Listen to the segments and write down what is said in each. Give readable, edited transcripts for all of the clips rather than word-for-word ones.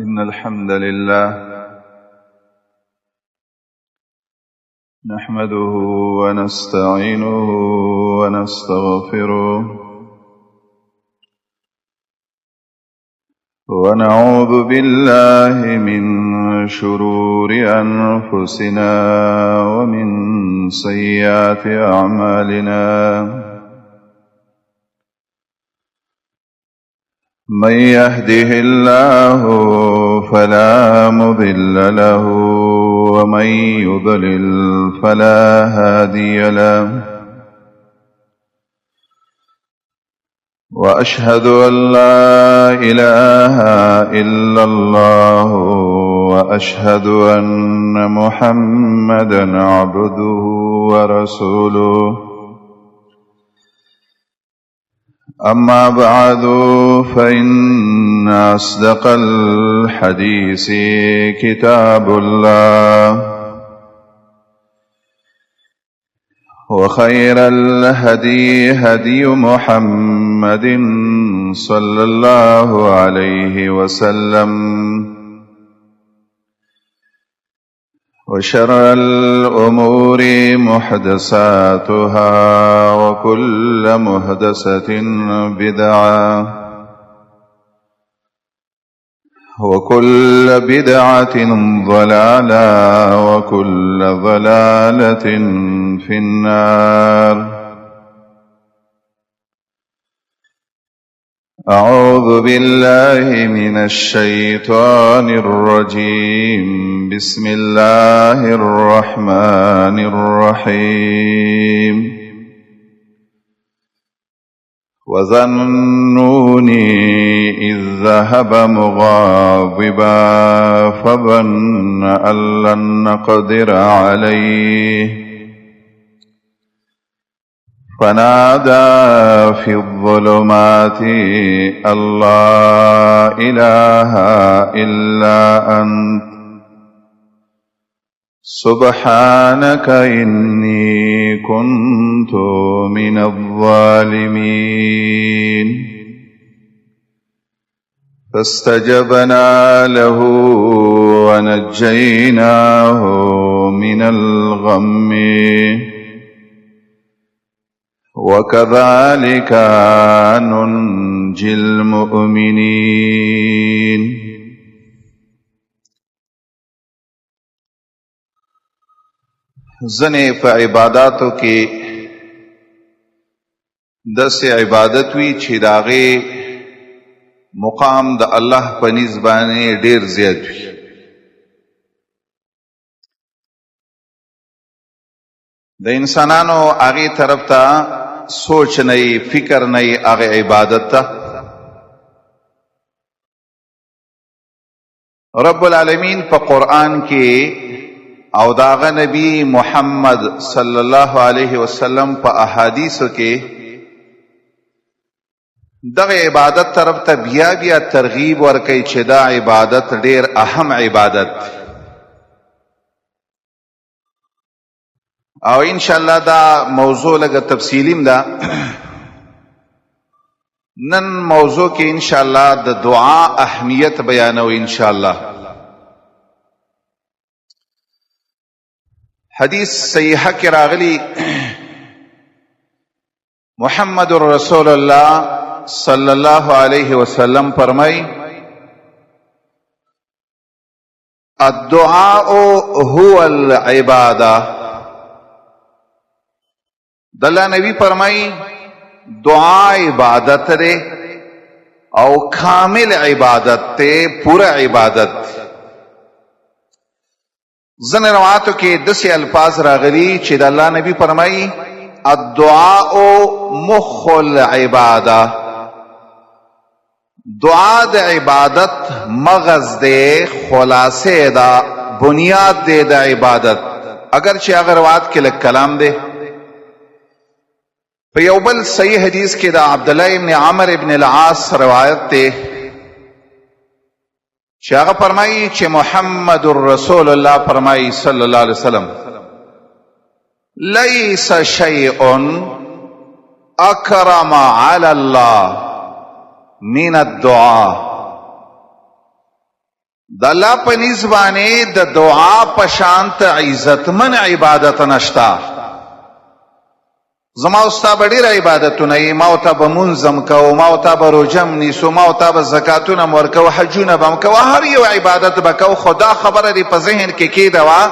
إن الحمد لله نحمده ونستعينه ونستغفره ونعوذ بالله من شرور أنفسنا ومن سيئات أعمالنا من يهده الله فلا مضل له ومن يضلل فلا هادي له وأشهد أن لا إله إلا الله وأشهد أن محمدا عبده ورسوله أما بعد فإن أصدق الحديث كتاب الله وخير الهدي هدي محمد صلى الله عليه وسلم وشر الأمور محدثاتها وكل محدثة بدعة وكل بدعة ضلالة وكل ضلالة في النار. أعوذ بالله من الشيطان الرجيم. بسم الله الرحمن الرحيم. وظنون إذ ذهب مغاضبا فظن أن لن نقدر عليه فنادى في الظلمات أن لا إله إلا أنت سبحانك إني كنت من الظالمين. فاستجبنا له ونجيناه من الغم وكذلك ننجي المؤمنين. زنه په عباداتو کې داسې عبادت وی چې داغه مقام د الله په نسبانه ډیر زیات وي. د انسانانو هغه طرف ته سوچ نه فکر نه هغه عبادت ته رب العالمین په قرآن کې او داغه نبی محمد صلی الله علیه وسلم په احادیثو کې دغه عبادت طرف ته بیا بیا ترغیب ورکړي چې دا عبادت ډیر اهم عبادت او ان شاء الله دا موضوع لګه تفصیلیم ده. نن موضوع کې ان شاء الله د دعا اهمیت بیانو ان شاء الله. حدیث صحیحه کې راغلی محمد رسول الله صلی الله علیه وسلم فرمای الدعاء هو العباده. دلہ نبی فرمای دعا عبادت رے او کامل عبادت تے پورا عبادت. زن روایتو کې دسی الفاظ راغلی چې د الله نبی فرمای الدعاء مخ العباده. دعا د عبادت مغز دے خلاصه دا بنیاد دے د عبادت. اگر چې هغه روایت کې لک کلام دے په یو بل صحیح حدیث کې د عبد الله ابن عمرو ابن العاص روایت ته چې هغه فرمایي چې محمد رسول الله فرمایي صلی الله علیه وسلم ليس شيء اکرم علی الله من الدعاء. د الله په نسبت باندې د دعا په شانت عزتمن عبادت نشتا. زما استا به ډېر عبادتونه یې، ما ورته به منظم کوو، ما ورته به روژه م نیسو، ما ورته به زکاتونه م ورکوو، حجونه به م کوو، هر یو عبادت به کوو. خو دا خبره دې په ذهن کې کېده وه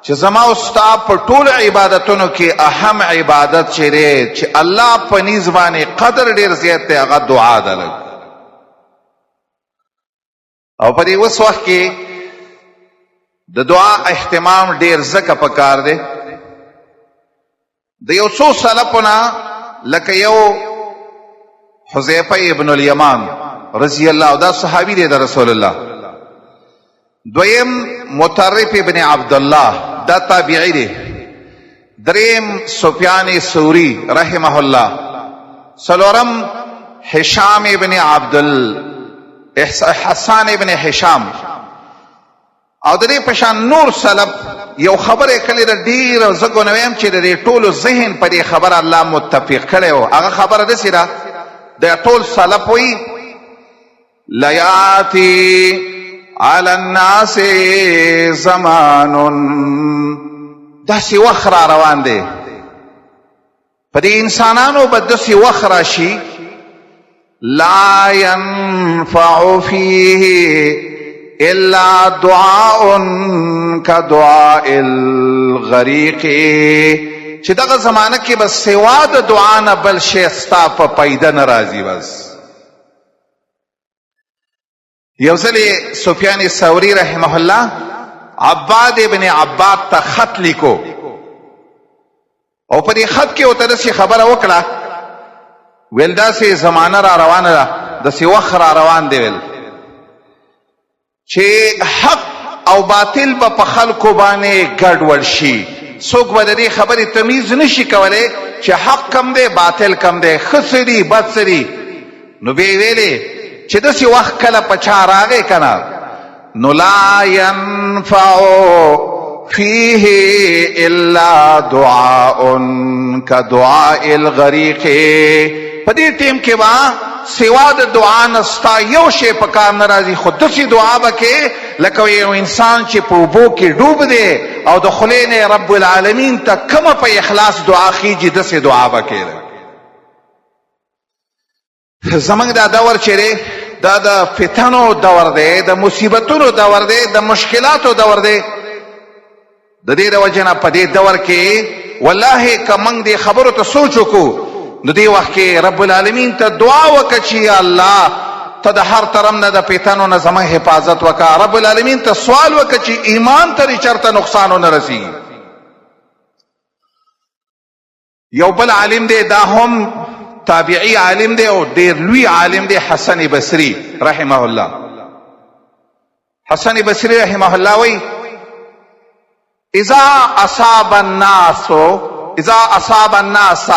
چې زما استا په ټولو عبادتونو کې اهم عبادت چې دی چې الله په نیز باندې قدر ډېر زیات دی، هغه دعا ده لږ. او په دې اوس وخت کې د دعا اهتمام ډېر ځکه پکار دی. د یو څو سلفونه لکه یو حذیفه ابن الیمان رضی الله، دا صحابي دی د رسول الله. دویم مطرف ابن عبدالله، دا تابعی دی. دریم سفیان ثوری رحمه الله. څلورم هشام ابن حسان ابن هشام. او د دې په شان نور سلف یو خبره کړې ده ډېره، زه ګونویم چې د دې ټولو ذهن په دې خبره الله متفق کړی و. هغه خبره داسې ده د ټول سلف وایي لیاتی علی الناس زمان، داسې وخت را روان دی په دې انسانانو به داسې وخت راشي لا ينفع فيه الا دعاء كدعاء الغريق، چې دغه زمانه کې بس سوا د دعا نه بل شی ستا په پیدا نه راځي. بس یو ځل سفیان ثوری رحمه الله عباد ابن عباد ته خط لیکو، او په دې خط کې ورته داسې خبره وکړه ویل داسې زمانه را روانه ده، داسې وخت را روان دی ویل چې حق او باطل به په خلکو باندې ګډوډ شي. څوک به د دې خبرې تمیز نشي کولی چې حق کم دی باطل کم دی، ښه څه دي بد څه دي. نو بیا یې ویلې چې داسې وخت کله په چا راغی که نه نو لا ينفع فيه الا دعاء كدعاء الغريق. په دې ټیم کې به سوا د دعا نه ستا یو شی په کار نه راځي، خو داسې دعا به کې لکه یو انسان چې په اوبو کې ډوب دی او د خولې نه رب العالمین ته کومه په اخلاص دعا خیږي، داسې دعا به کې. زمونږ دا دور چې دی دا د فتنو دور دی، د مصیبتونو دور دی، د مشکلاتو دور دی. د دې د وجې نه په دې دور کې والله که موږ دې خبرو ته سوچ وکړو نو دې وخت کې رب العالمین ته دعا وکړه چې یا الله ته د هر طرف نه د فتنو نه زموږ حفاظت وکړه. رب العالمین ته سوال وکړه چې ایمان ته چرته نقصان ونه رسي. یو بل عالم دی، دا هم تابعی عالم دی او ډېر لوی عالم دی، حسن بصری رحمه الله. حسن بصری رحمه الله وی اذا اصاب الناس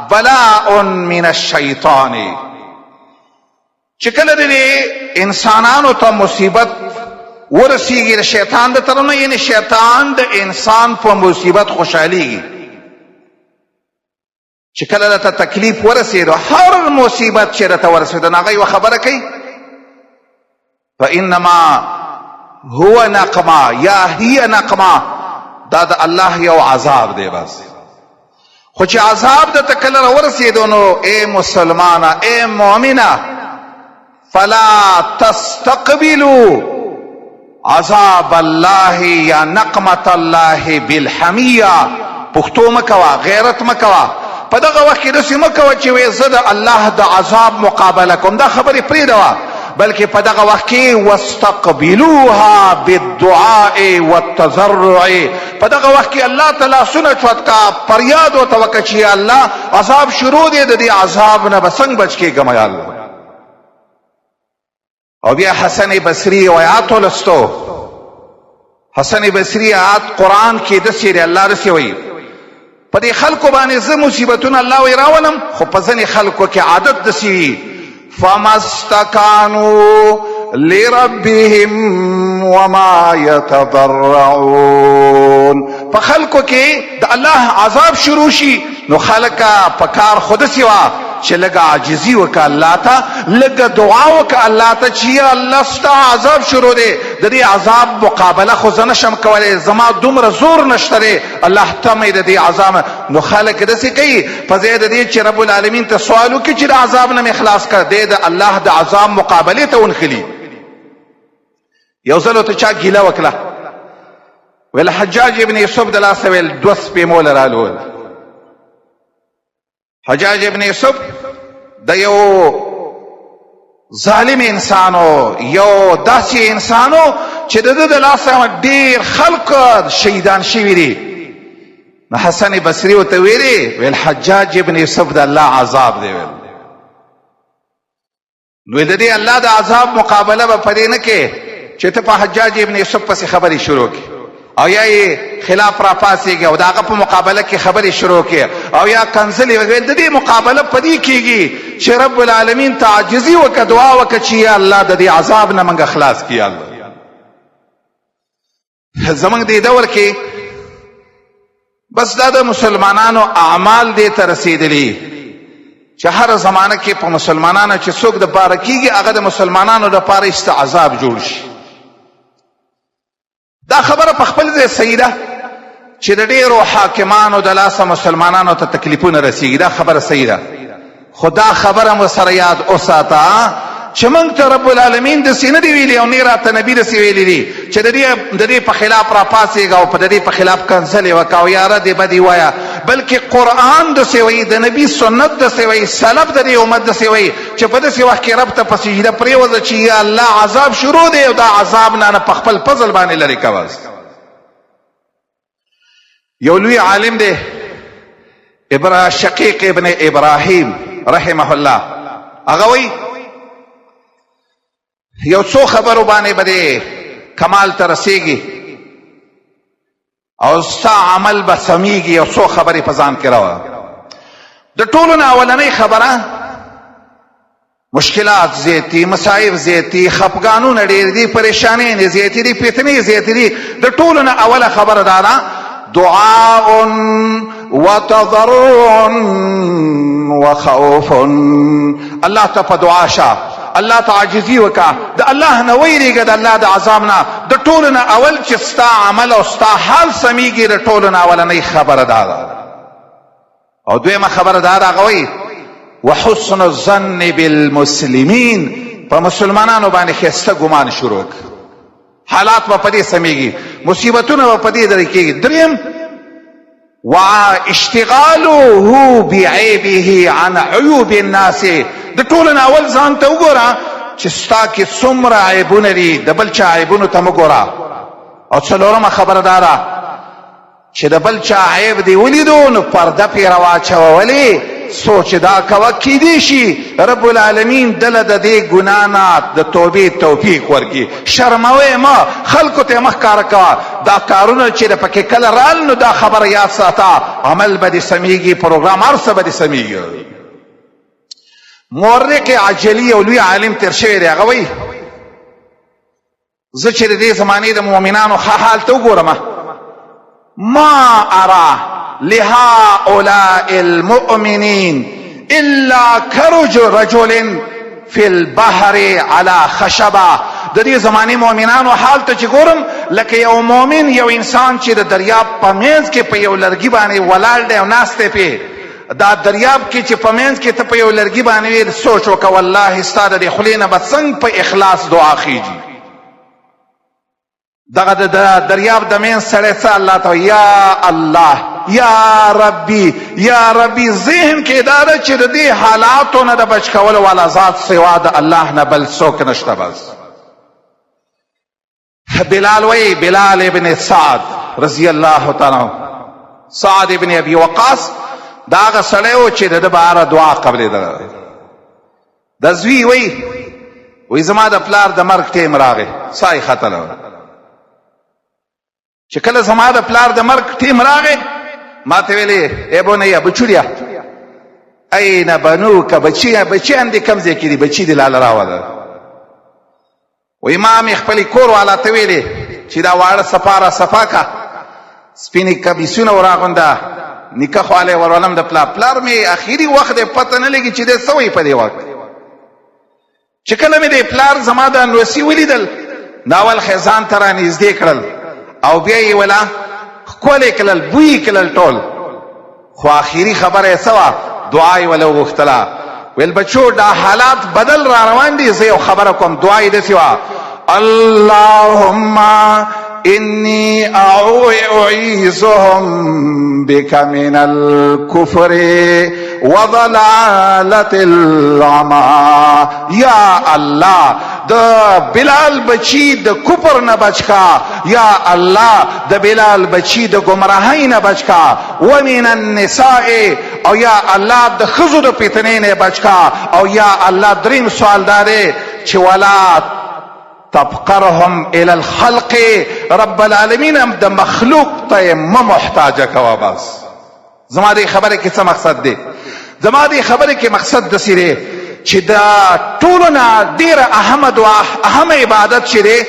بلاء من الشیطان، چې کله د انسانانو ته مصیبت ورسیږي د شیطان د طرف نه، یعنی شیطان د انسان په مصیبت خوشحالیږي. چې کله درته تکلیف ورسېدو، هر مصیبت چې درته ورسېدو نو هغه یوه خبره کوي فانما هو نقمه یا هي نقمه، دا د الله یو عذاب دی بس. خو چې عذاب درته کله راورسېدو نو ای مسلمانه ای مؤمنه فلا تستقبلوا عذاب الله یا نقمت الله بالحمیه. پښتو مکوه، غیرت مکوه. په دغه وخت کې داسې مه کوه چې وایې زه د الله د عذاب مقابله کوم، دا خبرې پرېږدوه، بلکې په دغه وخت کې واستقبلوها بالدعاء والتضرع. په دغه وخت کې الله ته لاسونه چوت کا، فریاد ورته وکړه چې یا الله عذاب شروع دی، د دې عذاب نه به څنګه بچ کېږم یا الله. او بیا حسن بصری آیات ولستو. حسن بصری آیات قرآن کې داسې دی، الله داسې وایي په دې خلکو باندې زه مصیبتونه الله وی راولم، خو په ځینې خلکو کې عادت داسې وي فما استکانوا لربهم وما يتضرعون. په خلکو کې د الله عذاب شروع شي نو خلک په کار خود سیوا چې لږه عاجزي وکړه الله ته لږه دعا وکړه الله ته چې یا الله ستا عذاب شروع دی د دې عذاب مقابله خو زه نشم کولی زما دومره زور نشته دی الله ته مې د دې عذاب نو خلک داسې کوي په ځای د دې چې رب العالمین ته سوال وکړي چې د عذاب نه مې خلاص کړه دی د الله د عذاب مقابلې ته ونښلي یو ځل ورته چا ګیله وکړه ویل حجاج ابن یوسف د لاسه ویل 2 سپې موله رالول حجاج ابن یوسف د یو ظالم انسانو یو داسې انسانو چې د ده د لاسه ډېر خلق شهیدان شوي دي نو حسن بصري ورته ویل حجاج ابن یوسف د الله عذاب دی ویل نو د دې الله د عذاب مقابله به په دې نه کې چې ته په حجاج ابن یوسف پسې خبرې شروع کړي او یا یې خلاف را پاسېږي او د هغه په مقابله کې خبرې شروع کړي او یا کنځلې ویل د دې مقابله په دې کېږي چې رب العالمین ته عاجزي وکړه دعا وکړه چې یا الله د دې عذاب نه موږ خلاص کړي الله زموږ دې دور کې بس دا د مسلمانانو اعمال دې ته رسېدلي چې هر زمانه کې په مسلمانانو چې څوک د پاره کېږي هغه د مسلمانانو دپاره استعذاب جوړ شي دا خبره په خپل ځای صحیح ده چې د ډېرو حاکمانو د لاسه مسلمانانو ته تکلیفونه رسیږي دا خبره صحیح ده خو دا خبره مو سره یاد وساته چې موږ ته رب العالمین داسې نه دي ویلي او نه راته نبي داسې ویلي دي چې د دې په خلاف را پاڅېږه او په د دې په خلاف کنځلې وکړه او یا ردې بدې وایه بلکې قرآن داسې وایي د نبي سنت داسې وایي سلف د دې امت داسې وایي چې په داسې وخت کې رب ته په سجده پرېوځه چې یا الله عذاب شروع دی او دا عذاب نه په خپل فضل باندې لرې کوه یو لوی عالم دی شقیق ابن ابراهیم رحمه الله هغه وایي یو څو خبرو باندې به کمال ته رسیږي او ستا عمل به سمیږي یو څو خبرې په ځان کې راوړه د ټولو نه اولنۍ خبره مشکلات زیاتی مصائب زیاتی خفګانونه ډېر دي پریشانۍ زیاتې دي فتنې زیاتې دي د ټولو نه اوله خبره دا ده دعاء وتضرع وخوف الله ته په دعا شه الله ته عاجزي وکړه د الله نه ویریږه د الله د عذاب نه د ټولو نه اول چې ستا عمل او ستا حال سمیږي د ټولو نه اولنۍ خبره دا ده او دویمه خبره دا ده هغه وایي وحسن الظن بالمسلمین په مسلمانانو باندې ښایسته ګمان شروع حالات به په دې سمیږي مصیبتونه به په دې درې کېږي دریم واشتغاله بعیبه عن عیوب الناس د ټولو نه اول ځان ته وګوره چې ستا کې څومره عیبونه دي د بل چا عیبونو ته مه ګوره او څلورمه خبره دا ده چې د بل چا عیب دې ولیدو نو پرده پرې راواچوه ولې سوچ دا کوه کیدی شي رب العالمین دله د دې ګناه نه د توبې توفیق ورکړي شرموی مه خلکو ته مه ښکاره کوه دا کارونه چې د پکې کله رال نو دا خبره یاد ساته عمل به دې سمیږي پروګرام هر څه به دې سمیږي مورخ عجلی او لوی عالم تیر شوی دی هغه وایي زه چې د دې زمانې د مؤمنانو ښه حال ته وګورم ما ارى لهؤلاء المؤمنين الا كرجل في البحر على خشبه د دې زمانې مؤمنانو حال ته چې ګورم لکه یو مؤمن یو انسان چې د دریاب په منځ کې په یو لرګي باندې ولاړ دی او ناست دی پې دا دریاب کې چې په منځ کې ته په یو لرګي باندې سوچ وکړه والله ستا د دې خولې نه به څنګه په اخلاص دعا خیږي دغه د دریاب د منځ سړی څه الله ته یا الله یا ربي ذهن کې دا ده چې د دې حالاتو نه د بچ کولو والا ذات سوا د الله نه بل څوک نشته بس بلال وی بلال ابن سعد رضی الله تعالی سعد ابن ابي وقاص دا هغه سړی و چې د باره دعا قبلېدله د زوی وی زما د پلار د مرګ ټیم راغی ساه یې ختله چې کله زما د پلار د مرګ ټیم راغی ما ته ویلې ای بونیا بچوړیا اين بنوک بچیان دې کم ځای کې دي بچی دې لاله راوله وی ما مې خپلې کور والا ته ویلې چې دا واړه صفا کا سپینې کمیسونه وراغونده نیکه خواله ورولم د پلار مې اخیری وخت د پته نه لګي چې د سوې په دی وخت چې کله مې د پلار زما د انوسی ولیدل ناول خزان تر نږدې کړل او بیا یې ولا کولې کړل بوی کړل ټول خو اخیری خبره سوا دعای ولا وختلا ویل بچو دا حالات بدل را روان دي زه یو خبره کوم دعای د سوا اللهم إني أعيذهم بك من الكفر وضلالة العمى یا الله د بلال بچی د کفر نه بچکا یا الله د بلال بچی د گمراهی نه بچکا ومن النساء او یا الله د خزو د فتنې نه بچکا او یا الله دریم سوال داره چې ولا تفقرهم الى الخلق رب العالمین هم د مخلوق ته محتاج کوا بس زما دې خبره کې څه مقصد دی زما دې خبره کې مقصد د سیره چې دا ټولنا ډیر اهم عبادت شری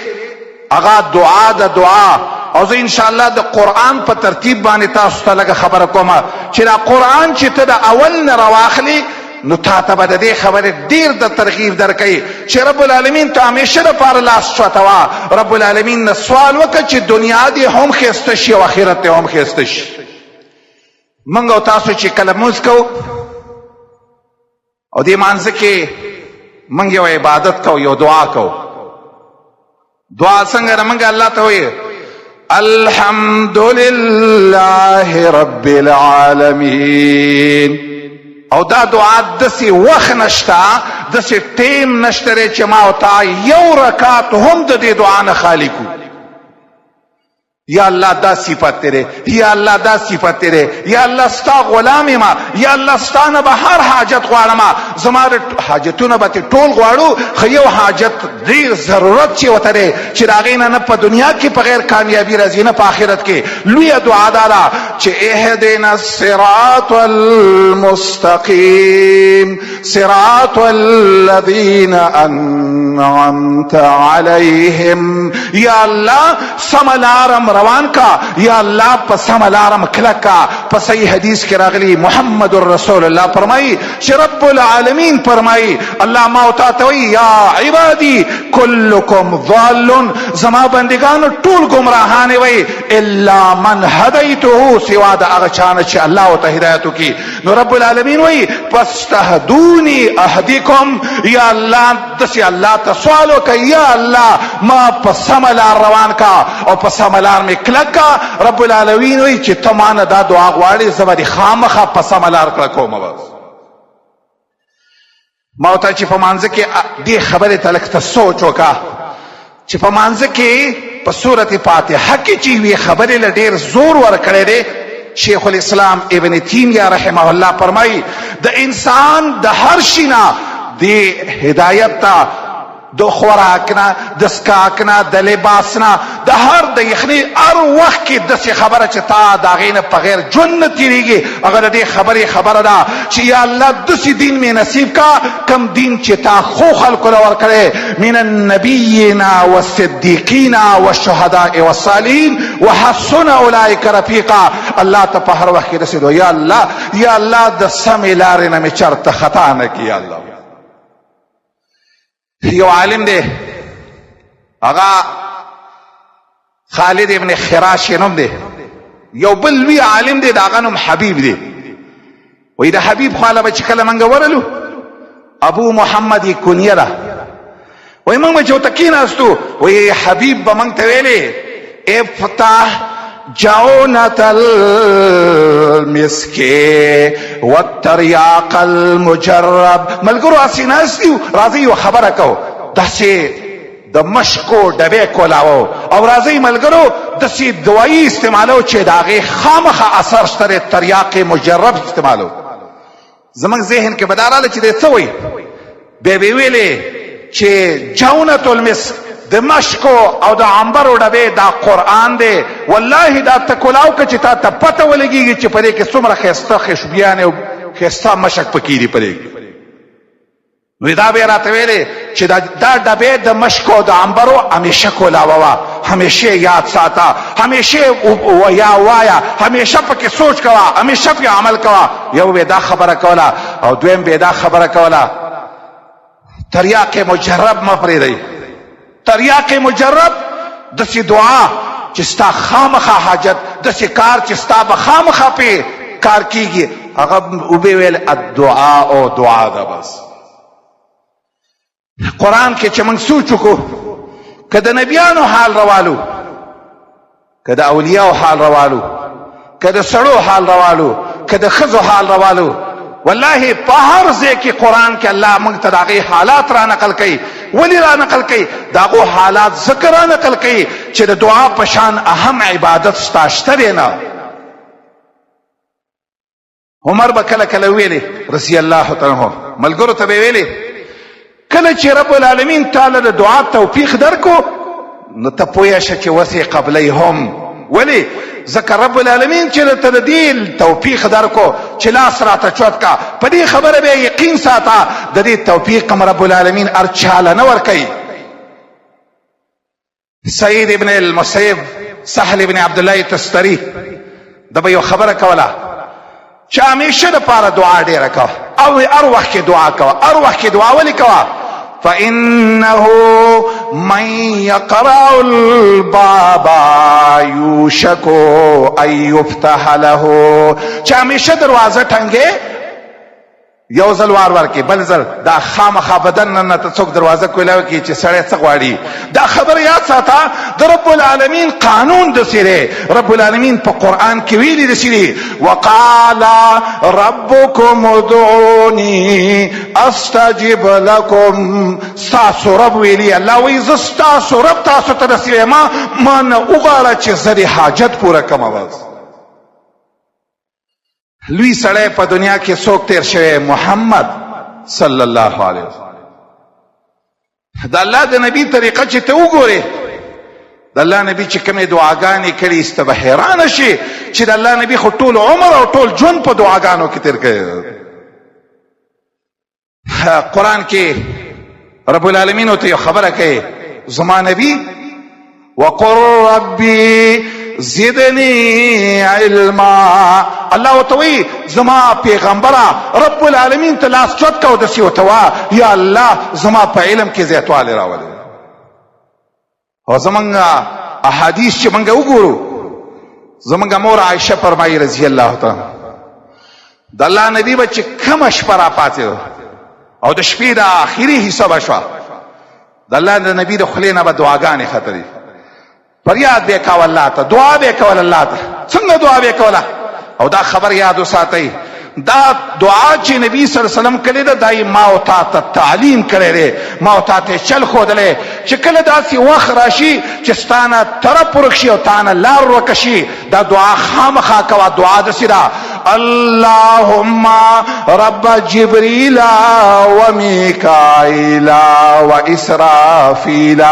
هغه دعا د دعا او زه ان شاء الله د قران په ترتیب باندې تاسو ته لږ خبره کوم چې دا قران چې ته د اول نه راواخلي نو تا ته به د دې خبرې ډیر د ترغیب درکوي چې رب العالمین ته همیشه دپاره لاس چوتوه رب العالمین نه سوال وکړه چې دنیا دې هم ښایسته شي او آخرت دې هم ښایسته شي موږ او تاسو چې کله لمونځ کوو او دې مانځه کې موږ یو عبادت کوو یو دعا کوو دعا څنګه موږ الله ته وایو الحمدلله رب العالمین او دا دعا دسی وخت نشتا دسی ټیم نشته چې ما او تا یو رکعت هم د دې دعا نه خالی کو یا الله دا صفت تیرے یا الله دا صفت تیرے یا الله ستا غلام ما یا الله ستا نه به هر حاجت غواړم زما حاجتونه به ټول غواړو خو یو حاجت ډیر ضرورت چې وته دی چې د هغې نه په دنیا کې په غیر کامیابي راځي نه په آخرت کې لویه دعا دا ده چې اهدنا الصراط المستقیم صراط الذین انعمت علیهم یا الله سم لارم روان کا یا الله په سم لارم کلک کا په صحیح حدیث کې راغلی محمد رسول الله فرمایي چې رب العالمین فرمایي الله ما او تاسو وی یا عبادی کلکم ضال زما بندگان ټول گمراهان وي الا من هدیته سوا د هغه چانه چې الله او ته هدایت وکي نو رب العالمین وی فاستهدونی اهدیکم یا الله دسی الله ته سوال وکي یا الله ما په سم لار روان کا او په سم لار می کلک کا رب العالمین وی چې ته ما نه دا دعا غواړې زه به دې خامخا په سم لار کلک کوم بس ما ته چې په مانځه کې دې خبرې ته لږ ته سوچ وکړه چې په مانځه کې په سورت فاتحه کې چې وی خبرې له ډېر زور ورکړی دی شیخ الاسلام ابن تیمیه رحمه الله فرمایي د انسان د هر شي نه د هدایت ته د خوراک نه د سکاک نه د لباس نه د هر د یخني هر وخت کې داسې خبره چې تا د هغې نه په غیر ژوند نه تېرېږي هغه د دې خبرې خبره ده چې یا الله داسې دین مې نصیب کا کم دین چې تا خو خلکو له ورکړی من النبیین والصدیقین والشهداء والصالحین وحسن اولئک رفیقا الله ته په هر وخت کې داسې دو یا الله د سمې لارې نه مې چرته خطا نه کړي یا الله یو عالم دی هغه خالد ابن خراش نوم دی یو بل لوی عالم دی د هغه نوم حبیب دی وایي د حبیب خواله به چې کله موږ ورلو ابو محمد یې کنیه ده وایي موږ به چې ورته کېناستو وایي حبیب به موږ ته ویلې افتح جونة المسك والترياق المجرب ملګرو اسې ناست یو راځئ یو خبره کوو داسې د مشکو ډبې کولاوه او راځئ ملګرو داسې دوایي استعمالو چې د هغې خامخا اثر شته دی تریاق مجرب استعمالو زموږ ذهن کې به دا راغله چې دی څه وایي بیا به ویلې چې جونة المسک د مشکو او د عنبرو ډبې دا قرآن دی والله دا ته کولاو که چې تا ته پته ولګېږي چې په دې کې څومره ښایسته خوشبویانې او ښایسته مشک پکې دي په دې کې نو دا به یې راته ویلې چې دا ډبې د مشکو او د عنبرو همیشه کولاوه وه همیشه یاد ساته، همیشه یا وایا، همیشه پکې سوچ کوه، همیشه پکې عمل کوه. یو به دا خبره کوله او دویم به دا خبره کوله، تریاق مجرب مه پرېږدئ. تریاق مجرب داسې دعا چې ستا خامخا حاجت، داسې کار چې ستا به خامخا پې کار کیږي، هغه وبې ویل الدعاء دعا ده. بس قرآن کې چې موږ سوچ وکړو، که د نبیانو حال روالو، که د اولیاءو حال روالو، که د سړو حال روالو، که د ښځو حال روالو، والله په هر ځای کې قرآن کې الله موږ ته د هغې حالات را نقل کوي. ولې را نقل کوي؟ د هغو حالات ځکه را نقل کوي چې د دعا په شان اهم عبادت ستا شته دی نه. عمر به کله کله ویلې رضی الله تعالی عنه، ملګرو ته به ویلې کله چې رب العالمین تعالی د دعا توفیق درکو نو ته پوه شه چې وسې قبلی هم. ولې؟ ځکه رب العالمین چې ته د دې توفیق درکو چې لاس راته چوت کا، په دې خبره به یقین ساته د دې توفیق هم رب العالمین هر چاله نه ورکوي. سعید ابن المسیب، سهل ابن عبدالله تستری د به یو خبره کوله چې همیشه دپاره دعا ډېره کوه او هر وخت کې دعا کوه. هر وخت کې دعا ولې کوه؟ فإنه من يقرع الباب يوشك أن يفتح له. چې همیشه دروازه ټنګې یو ځل وار ورکې بل ځل دا خامخا بدن نه ته څوک دروازه کولاو کې چې سړی څه غواړي. دا خبره یاد ساته، د رب العالمین قانون داسې دی. رب العالمین په قرآن کې ویلي داسې دي وقال ربکم ادعوني استجب لکم. ستاسو رب ویلي، الله وایي زه ستاسو رب تاسو ته رسېږم، ما نه وغواړه چې زه د حاجت پوره کړمه. بس لوی سړی په دنیا کې څوک تیر شوی؟ محمد صلی الله علیه وسلم. د الله د نبی طریقه چې ته وګورې، د الله نبی چې کومې دعاګانې کړي ست به حیرانه شي چې د الله نبی خو ټول عمر او ټول ژوند په دعاګانو کې تیر کړی. قرآن کې رب العالمین ته یو خبره کوي، زما نبی وقل ربي زدنی علما. الله وتوی زما پیغمبره رب العالمین ته لاس چوت کو دسی وتوا یا الله زما په علم کې زیاتوالی راولي. او زمونږ احادیث چې مونږ وګورو، زمونږ مور عائشه فرمایي رضی الله تعالی د الله نبی به چې کومه شپه را پاتې او د شپې د آخري حصه به شوه، د الله د نبی د خولې نه به دعاګانې ختري، فریاد به کول الله ته، دعا به کول الله ته. څنګه دعا به کوله؟ او دا خبر یاد وساتئ، دا دعا چې نبی صلی الله علیه وسلم کړې ده دا یې ما او تا ته تعلیم کړی دی، ما او تا ته چل ښودلی چې کله داسې وخت راشي چې ستا نه طرف ورک شي او تا نه لار ورکه شي، دا دعا خامخا کوه. دعا داسې ده اللهم رب جبريل وميكائيل وإسرافيل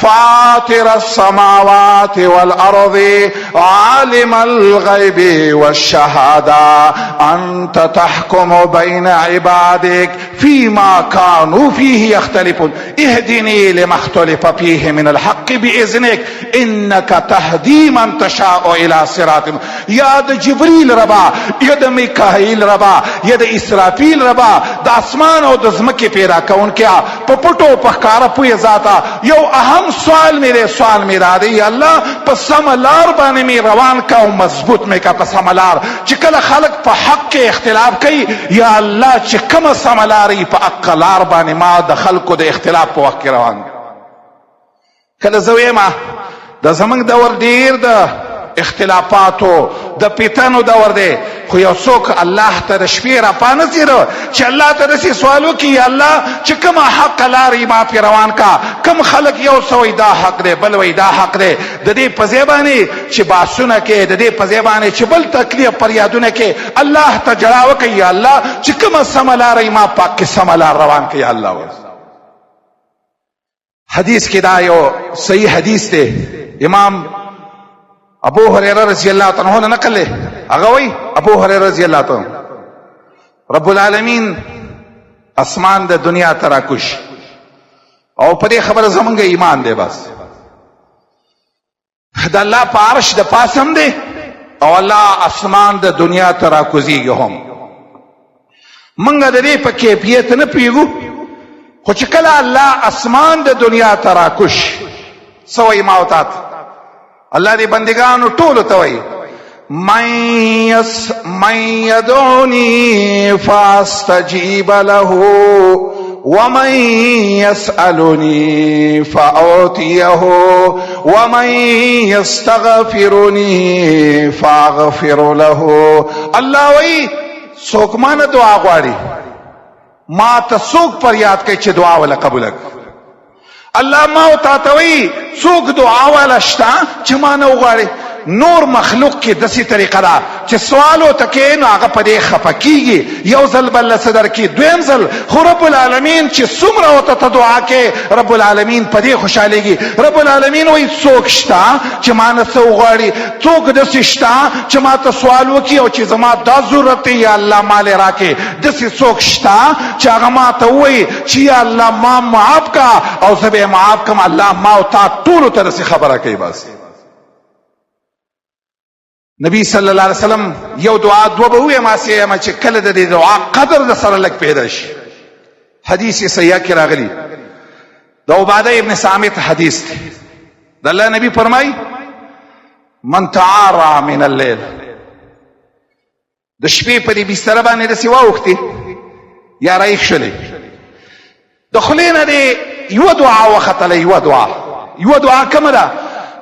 فاطر السماوات والأرض عالم الغيب والشهادة أنت تحكم بين عبادك فيما كانوا فيه يختلفون اهدني لما اختلف فيه من الحق بإذنك إنك تهدي من تشاء إلى صراط. يا جبريل ربا، یا د میکائیل ربا، یا د اسرافیل ربا، د اسمان او د ځمکې پیدا کوونکیا په پټو په ښکاره پوهې ذاته یو اهم سوال مې را دی، یا الله په سمه لار باندې مې روان کا او مضبوط مې کا په سمه لار. چې کله خلک په حق کې اختلاف کوي، یا الله چې کومه سمه لار یې په حق لار باندې ما د خلکو د اختلاف په وخت کې روان. کله زه وایم د زمونږ دور ډېر د اختلافاتو د پیتانو دور دی، خو یو څوک الله ته د شپې را پانځېده چې الله ته داسې سوال وکړي، یا الله چې کومه حق لارې ما پې روان کا، کوم خلک یو څه وایي دا حق دی، بل وایي دا حق دی، د دې په ځای باندې چې بحثونه کې، د دې په ځای باندې چې بل تکلیف فریادونه کې الله ته جړا وکړي، یا الله چې کومه سمه لارې ما پاک کې سمه لار روان کړي. یا الله حدیث کې دا یو صحیح حدیث دی، امام ابو هريره رضی الله تعالی عنہ نقل ہے. هغه وی ابو هريره رضی الله تعالی رب العالمین اسمان د دنیا تراکش او په دې خبره زمونږ ایمان دی. بس د الله په عرش د پاسم دی او الله اسمان د دنیا ته راکوزیږي هم. منګه د دې په کیفیت نه پیږو، خو چې کله الله اسمان د دنیا ته راکوش سوی ما او تات الله دې بندگانو ټولو ته وایي من يدعوني فاستجيب له ومن يسألني فأعطيه ومن يستغفرني فأغفر له. الله وی څوک ما نه دعا غواړي ما ته څوک پر یاد کوي چې دعا ولا قبول کړي. الله ما او تا ته وی څوک دعا ولا شته چې ما نه وغواړي. نور مخلوق کې داسې طریقه ده چې سوال وتکې نو هغه په دې خفه کېږي، یو ځل بل صدر کې، دویم ځل خو رب العالمین چې څومره ورته ته دعا کې رب العالمین په دې خوشحالېږي. رب العالمین وایي څوک شته چې ما نه څه وغواړي، څوک داسې شته چې ما ته سوال وکړي او چې زما دا ضرورت دی یا الله ما لې راکې. داسې څوک شته چې هغه ما ته ووایي چې یا الله ما معاف کا او زه به یې معاف کړم. الله ما او تا ټولو ته داسې خبره کوي. بس نبی صلی الله علیه وسلم یو دعا دوه به وې ما سي چې کله د دې دعا قدر د سره لګ پیدا شي. حدیث صحیح کې راغلی د عباده ابن صامت حدیث دی. د الله نبی فرمای من تعارى من الليل، د شپې په دې بستر باندې د سیوا وختي یا رايخ شلې د خلینه دې یو دعا وختله یو دعا کومه ده؟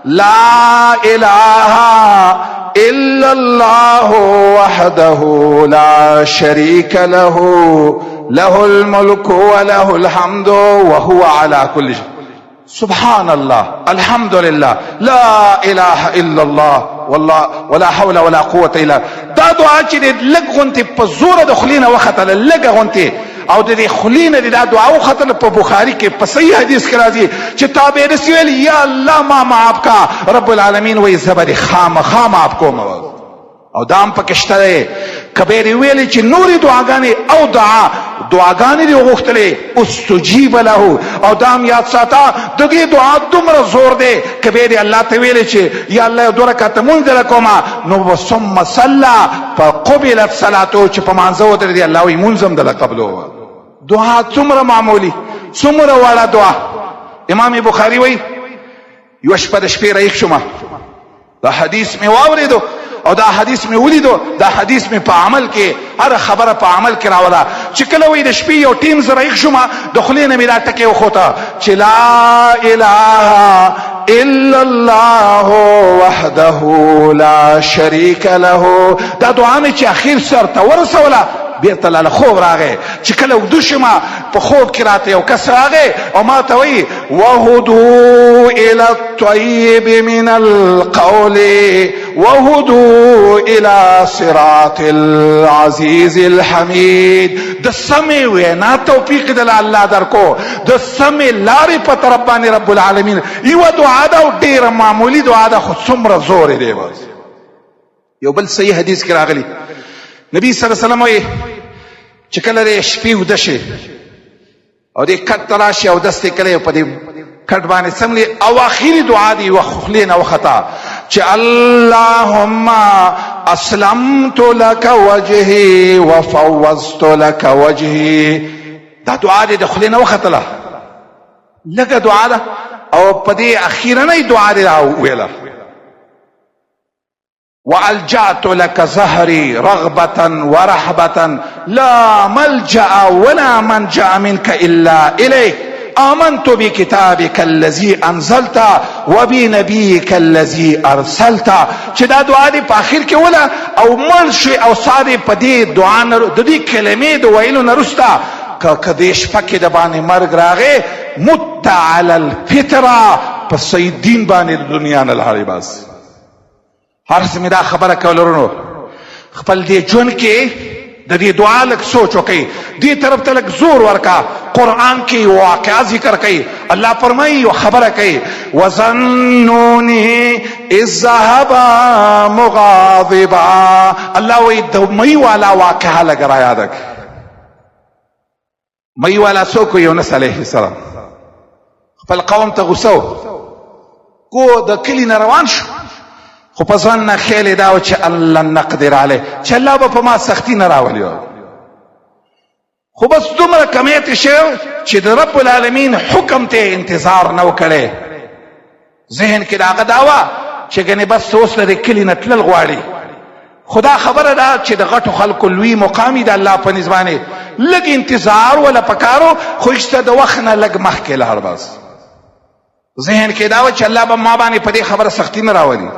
لا اله إلا الله وحده لا شريك له له الملك وله الحمد وهو على كل شيء. سبحان الله الحمد لله لا إله إلا الله والله ولا حول ولا قوة إلا. دا دعا چې لږ غونتې په زوره د خلینه وختله، لږه غونتې او د دې خلینه دا دعا وختله. په بخاري کې په صحیح حدیث کې راځي چې تابع رسول ویل یا الله ما معاف کا، رب العالمین وایي زبر خامخا معاف کوم. او دام پکې شته دی کبیر ویلي چې نورې دعاګانې او دعاګانې دې وغوښتلې استجیب له. او دام یاد ساته د دې دعا دومره زور دی کبیر الله ته ویلي چې یا الله دو رکعته مونځ دله کومه نو ثم صلی فقبلت صلاته چې په مانځه ودرېدې الله وایي مونځ هم دله قبلوه. دعا څومره معمولی څومره واړه دعا. امام بخاري وایي یوه شپه د شپې رايښ شومه، دا حدیث مې واورېدو او دا حدیث می ولیدو، دا حدیث می په عمل کې هر خبره په عمل کې راوړه چې کله وې د شپې یو ټیم زره یې شومه د خلینه می دا ټکی وخوته چې لا اله الا الله وحده لا شريك له. دا دعا می چې اخیر سر ته ورسوله بیرته لاله خوب راغی چې کله وګدو شمه په خوب کې راته یو کس راغی او ما ته وایي وهدوا الى الطيب من القول وهدوا الى صراط العزيز الحميد. د سمې وینا توفیق د الله درکو، د سمې لارې په طرف باندې رب العالمین. یوه دعا ده او ډېره معمولي دعا ده خو څومره زور یې دی. بس یو بل صحیح حدیث کې راغلی نبی صلی الله علیه وسلم وایي چې کله د شپې وده شي او دې کټ ته راشي او دستې کله په دې کټ باندې څملي او اخري دعا دي خلینه وخطا چې اللهم اسلمت لك وجهي وفوضت لك وجهي. دا دعا دې د خلینه وختله لکه دعا ده او په دې اخیرنۍ دعا دې ویله وألجأت لك ظهري رغبة ورهبة لا ملجأ ولا منجأ منك إلا إليك آمنت بكتابك الذي أنزلت وبنبيك الذي أرسلت. چې دا دعا دې په آخر کې وله او مړ شي او سا دې په دې دعا د دې کلمې د ویلو نه وروسته که دې شپه کې د باندې مرګ راغی مت على الفطرة په صحیح دین باندې د دنیا نه لاړې. بس هر څه مې دا خبره کوله ورونو خپل دې ژوند کې د دې دعا لږ سوچ وکړئ، دې طرف ته لږ زور ورکا. قرآن کې واقعا ذکر کوي، الله فرمایي یو خبره کوي وظنوني اذ ذهب مغاضبا. الله وایي د مۍ والا واقعه لږ را یاده کړئ. مۍ والا څوک و؟ یونس علیه السلام خپل قوم ته غوسه و کو د کلي نه روان شو خو په ځان نه خیال دا و چې الله نقدر علیه چې الله به په ما سختی نه راولي خو بس دومره کمیت شو چې د رب العالمین حکم ته انتظار نه وکړي ذهن کې داغه داوا چې ګنې بس اوس د کلی نه تلل غواړي خدا خبره ده چې د غټو خلکو لوی مقامي د الله په نسبانه لږ انتظار ولا پکارو خو اشته د وخت نه لږ مخکې لاړ بس ذهن کې دا و چې الله به ما باندې په دې خبره سختی نه راولي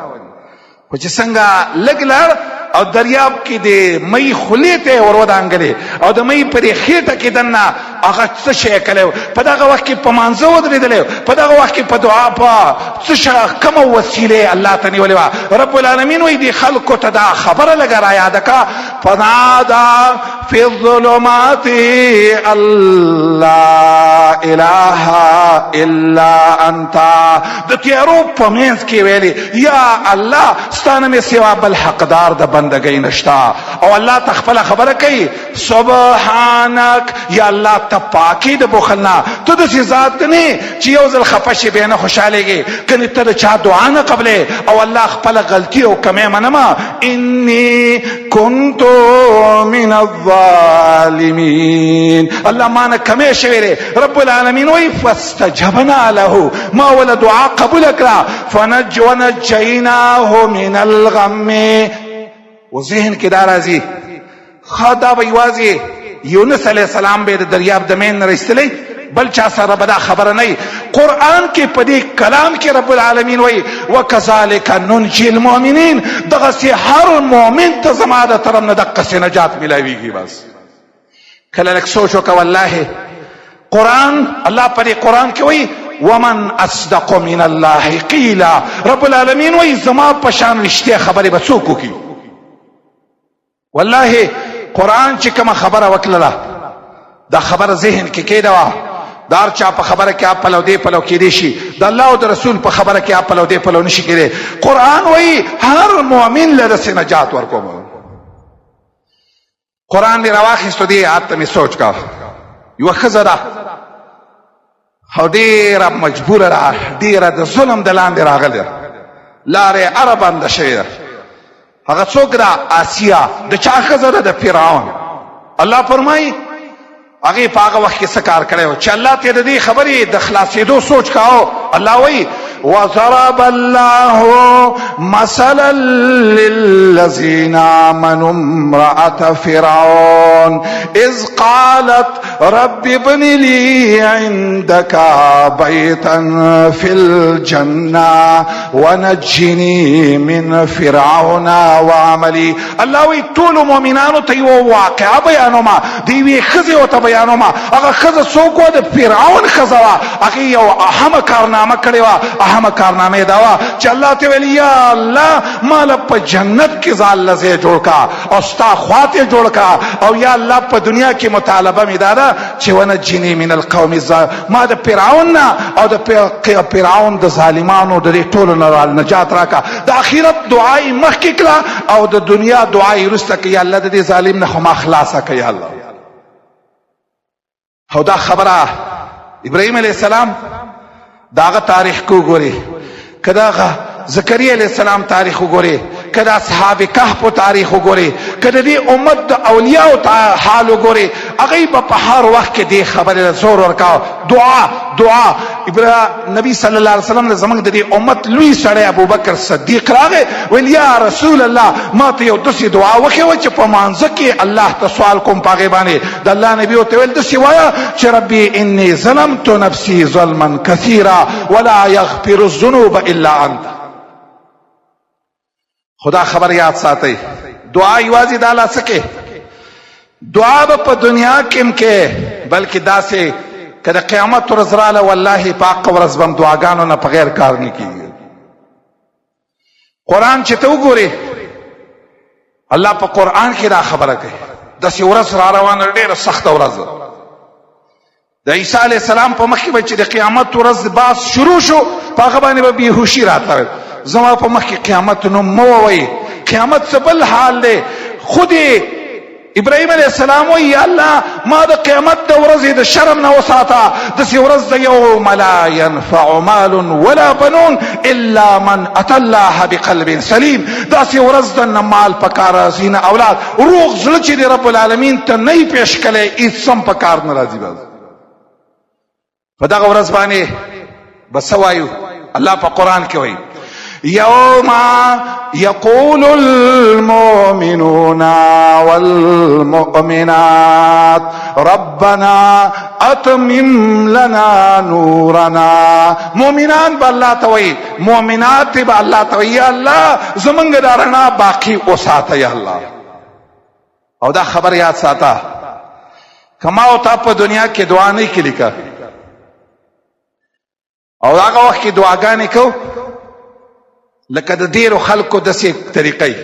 خو چې څنګه لږ لاړ او دریاب کې د مې خولې ته ور ودانګلې او د مې پرې خېټه کې دننه هغه څه شی کړو په دغه وخت کې په مانځه ودرېدلی په دغه وخت کې په دعا په څه کومه وسیلې الله ته نیولې وه رب العالمین وایي دې خلکو ته دا خبره لږه رایاده کړه فنادا فی الظلمات الله اله الا انت د تیارو په منځ کې ویلي یا الله ستانه مې سوا بل حقدار د بندګۍ نشتا او الله تخپل خبره کوي سبحانك یا الله ته پاکي د بخلنا ته د ذات نه چې یو ځل خفه شي به نه خوشالېږي کني ته د چا دعا نه قبلې او الله خپل غلطي او کمې منما اني كنت من الظالمين الله ما نه کمې شویره رب العالمین وی فاستجبنا له ما ول دعا قبول کړه ونجيناه من الغم وذهن کې دا راځي خدا به یوازې یونس علیہ السلام به د دریاب د مین نه رسېدلی بل چا سره به دا خبره نه قرآن کې په دې کلام کې رب العالمین وایي وکذلک ننجي المؤمنین دغسې هر مؤمن ته زما د طرف نه دقسې نجات میلاویږي بس کله لږ سوچ وکړه والله قرآن الله په دې قرآن کې وایي ومن اصدق من الله قیلا رب العالمین وایي زما په شان رښتیا خبرې به څوک وکړي والله قرآن چې کومه خبره وکړله دا خبره ذهن کې کېده وه دار چا په خبره کې آپ پلو دې پلو کېدی شي د الله او د رسول په خبره کې آپ پلو دې پلو نشي کېدی قرآن وایي هر مؤمن له داسې نجات ورکوم قرآن مې راواخیستو دې آیات ته مې سوچ کا یوه ښځه ده او ډېره مجبوره ده ډېره د ظلم د لاندې راغلې لارې هره بنده شوې ده هغه څوک ده آسیا د چا ښځه ده د فرعون الله فرمایي هغې په هغه وخت کې څه کار کړی و چې الله ته د دې خبرې د خلاصېدو سوچ کاو الله وایي وضرب الله مثلا للذين آمنوا امرأة فرعون إذ قالت رب ابن لي عندك بيتا في الجنة ونجني من فرعون وعملي الله وی ټول مؤمنانو ته یو واقعه بیانوما دی وی خزه او ته بیانوما هغه خزه څوک و د فرعون خزه وا هغه یو اهم کارنامه کړی وا اهم کارنامه دا وا چې الله ته ویل یا الله مال په جنت کې ځال لزه جوړ کا او ستا خواته جوړ کا او یا الله په دنیا کې مطالبه می دادا چې ونجنی من القوم ما د فرعون او د فرعون د ظالمانو د ټولو نه نجات راکا د اخرت دعای مخکې کړه او د دنیا دعای رسته کې یا الله د دې ظالم نه خو خلاصه کوي الله او دا خبره ابراهيم عليه السلام داغه تاریخ کو ګوري کدا زکریا علیہ السلام تاریخ وګوري کدا اصحاب کهف تاریخ وګوري کدا دې امت د اولیاء حال وګوري هغه په هر وخت کې دې خبره زور ورکاو دعا نبی صلی الله علیه وسلم زمنګ د دې امت لوی سړی ابوبکر صدیق راغی ویل یا رسول الله ما ته یو دسي دعا وکړه چې په مانځ کې الله ته سوال کوم پاغه باندې د الله نبی او ته ویل دسي وایا چې ربي انی ظلمت نفسي ظلما كثيرا ولا يغفر الذنوب الا انت خدا خبر یاد ساتي دعا یوازې د الله څخه دعا په دنیا کې کې بلکې داسې کله قیامت ورځ رااله والله پاک ورځ بم دعاګانو نه بغیر کار نه کیږي قرآن چې ته وګورې الله په قرآن کې دا خبره کوي داسې ورځ را روانه ډېره سخته ورځ د عیسی علیه السلام په مخ کې چې د قیامت ورځ باس شروع شو په هغه باندې به بیهوشي راته زما په مخ کې قیامت نو مو وایي قیامت څه بل حال دی خودی ابراهيم عليه السلام وی یا الله ما د قیامت د ورځې د شرم نه وساته، داسې ورځ د یوم لا ينفع مال ولا بنون الا من اتى الله بقلب سلیم، داسې ورځ د نه مال پکار راځي نه اولاد، روغ زړه چې دی رب العالمین ته نه یې پیش کړی هېڅ هم پکار نه راځي. په دغه ورځ باندې به څه وایو؟ الله په قرآن کې وایي يوم يقول المؤمنون والمؤمنات ربنا اتمم لنا نورنا. مؤمنان به الله ته وایي، مؤمنات به الله ته وایي یا الله زمونږ دا رڼا باقي وساته یا الله. او دا خبر یاد ساته، کما او تا په دنیا کې دعا نه کې لیکه او هغه وخت کې دعاګانې کو لکه د ډیرو خلکو داسې طریقې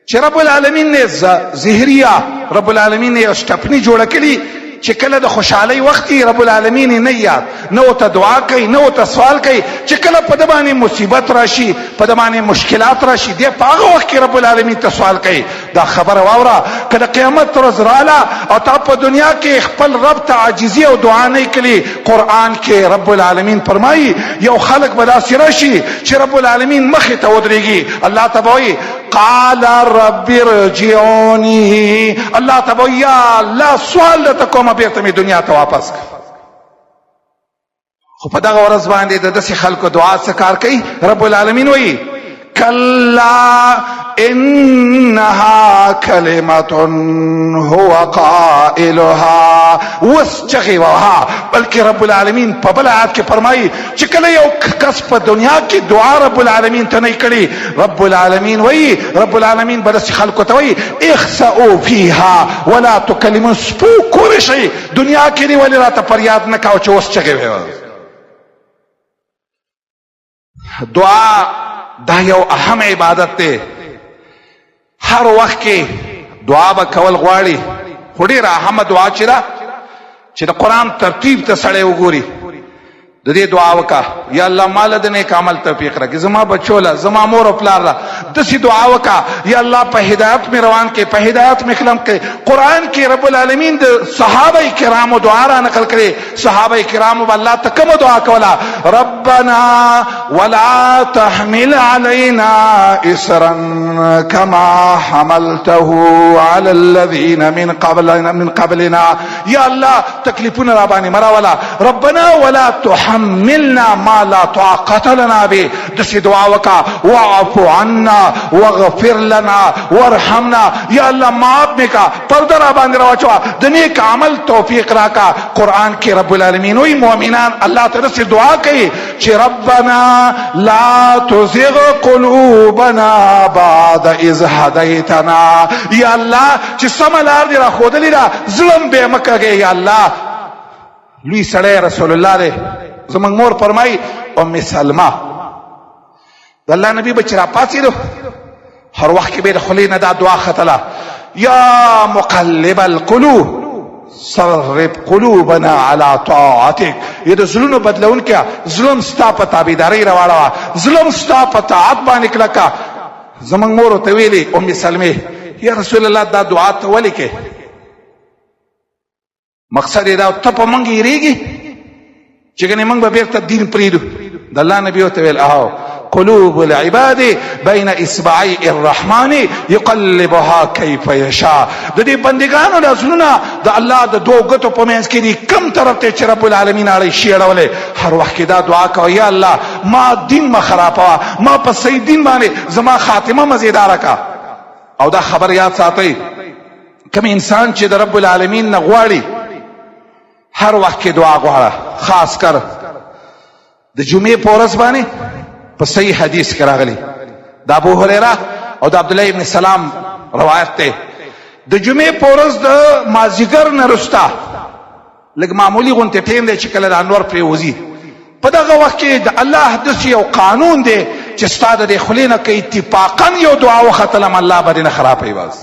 چې رب العالمین نه ظهریه رب العالمین یې شټپني جوړه کړي چې کله د خوشحالۍ وخت رب العالمین نه یاد نه ورته دعا کوي نه ورته سوال کوي، چې کله په د باندې مصیبت راشي په د باندې مشکلات راشي دی په هغه وخت کې رب العالمین ته سوال کوي. دا خبره واوره که د قیامت ورځ راله او تا په دنیا کې خپل رب ته عاجزي او دعا نه کړي، قرآن کې رب العالمین فرمایي یو خلک به داسې راشي چې رب العالمین مخې ته ودرېږي، الله ته به وایي قال رب ارجعوني، الله ته به وایي یا الله سوال درته کومه بیرته مې دنیا ته واپس کړه. خو په دغه ورځ باندې د داسې خلکو دعا څه کار کوي؟ رب العالمین وایي کلا انها کلمة هو قائلها وسچغي وها. بلکې رب العالمین په بل آیات کې فرمایي چې کله یو کس په دنیا کې دعا رب العالمین ته نه کړي، رب العالمین وایي رب العالمین به داسې خلکو ته وایي اخسئوا فيها ولا تکلمون، سپو کور شئ دنیا کې دې ولې راته فریاد نه کوه چې اوس چغې ویل. دعا دا یو اهم عبادت دی، هر وخت کې دعا به کول غواړي، خو ډېره اهمه دعا چې ده چې د قرآن ترتیب ته سړی وګوري د دې دعا وکړه یا الله مال د نیک عمل توفیق راکړي، زما بچو له زما مور او پلار له داسې دعا وکړه یا الله په هدایت مې روان کړي، په هدایت مې کلم کړي. قرآن کې رب العالمین د صحابه کرامو دعا را نقل کړي، صحابه کرامو به الله ته کومه دعا کوله؟ ربنا ولا تحمل علينا اسرا كما حملته على الذين من قبلنا، یا الله تکلیفونه را باندې مراوله، ربنا ولا تحملنا ما لا طاقة لنا به. داسې دعا وکړه واعف عنا واغفر لنا وارحمنا، یا الله معاف مې کا، پرده را باندې راواچوه، د نیک عمل توفیق راکا. قرآن کې رب العالمین وی مؤمنان الله ته داسې دعا کوي چې ربنا لا تزغ قلوبنا بعد اذ هديتنا، یا الله چې سمه لار دې را ښودلې ده ظلم به مه کوې یا الله. لوی سړی رسول الله دی، زمونږ مور فرمایي ام سلمه د الله نبی به چې را پاڅېدو هر وخت کې به د خولې نه دا دعا ختله یا مقلب القلوب صرف قلوبنا على طاعتك، یہ د زړونو بدلونکي زړه ستا په تابعدارۍ راواړوه، زړه ستا په طاعت باندې کلکه. زمونږ مور ورته ویلې ام سلمې یا رسول الله دا دعا ته ولې کې؟ مقصد یې دا ته په موږ یېرېږي چې ګنې موږ به بېرته دین پرېږدو؟ د الله نبي ورته ویل اهو قلوب العباد بین اصبعي الرحمن يقلبها كيف يشاء. د دې بندګانو د زړونه د الله د دوه ګوتو په منځ کې دي کم طرف ته چې رب العالمین اړې شي اړولې. هر وخت کې دا دعا کوه یا الله ما دین ما خرابوه، ما په صحیح دین باندې زما خاتمه مزیداره کا. او دا خبر یاد ساتئ کوم انسان چې د رب العالمین نه غواړي هر وخت کې دعا غواړه، خاص کر د جمعې په ورځ باندې په صحیح حدیث کې راغلی د ابو هريره او د عبد الله ابن سلام روایت ته د جمعې په ورځ د مازیګر نه رستا لږ معمولی غونته ټیم دی چې کله د انور پرې وځي په دغه وخت کې د الله داسې یو قانون دی چې ستا د خولې نه که اتفاقا یو دعا وختلم الله به دې نه خرابوي. بس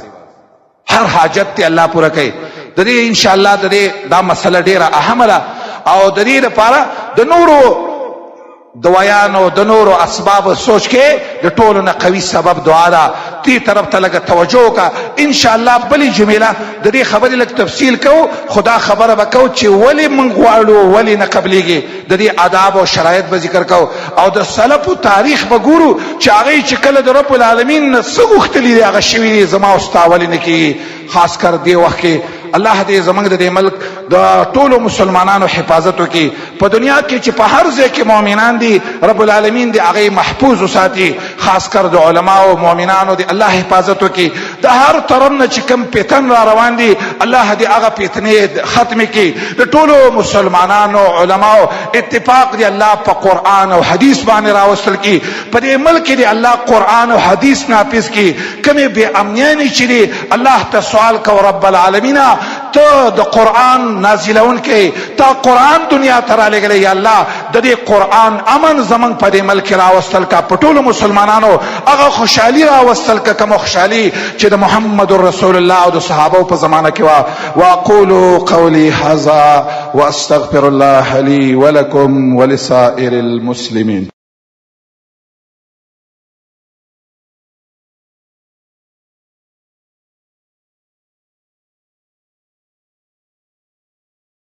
هر حاجت ته الله پوره کوي. د دې ان شاء الله د دې دا مسله ډیره اهمه ده او د دې لپاره د نورو دوايانو د نورو اسباب سوچ کې د ټولو نه قوي سبب دعا ده. دې طرف ته لږه توجه وکړه. ان شاء الله بلې جمله د دې خبرې لږ تفصیل کوو، خدا خبره به کوو چې ولې موږ غواړو ولې نه قبلېږي. د دې آداب او شرایط به ذکر کوو او د سلفو تاریخ به ګورو چې هغوی چې کله د رب العالمین نه څه غوښتلي دي هغه شوي دي زما او ستا ولې نه کېږي. خاص کر دې وخت کې الله دې زموږ د دې ملک د ټولو مسلمانانو حفاظت وکړي. په دنیا کې چې په هر ځای کې مؤمنان دي رب العالمین دې هغې محفوظ وساتي. خاص کر د علماو او مؤمنانو دې الله حفاظت وکړي. د هر طرف نه چې کوم فتن را روان دي الله دې هغه فتنې ختمې کړي. د ټولو مسلمانانو علماو اتفاق دې الله په قرآن او حدیث باندې راوستل کړي. په دې ملک کې دې الله قرآن او حدیث نافذ کړي. کومې بې امنیانې چې دي الله ته سوال کو رب العالمین ته د قرآن نازلون کې تا قرآن دنیا ته رالیږلی یا الله د دې قرآن امن زمونږ په دې ملک راوستل کا. په ټولو مسلمانانو هغه خوشحالي راوستل کا کومه خوشحالي چې د محمد رسول الله او د صحابو په زمانه کې وه. واقولوا قولي هذا واستغفر الله لي ولكم ولسائر المسلمين.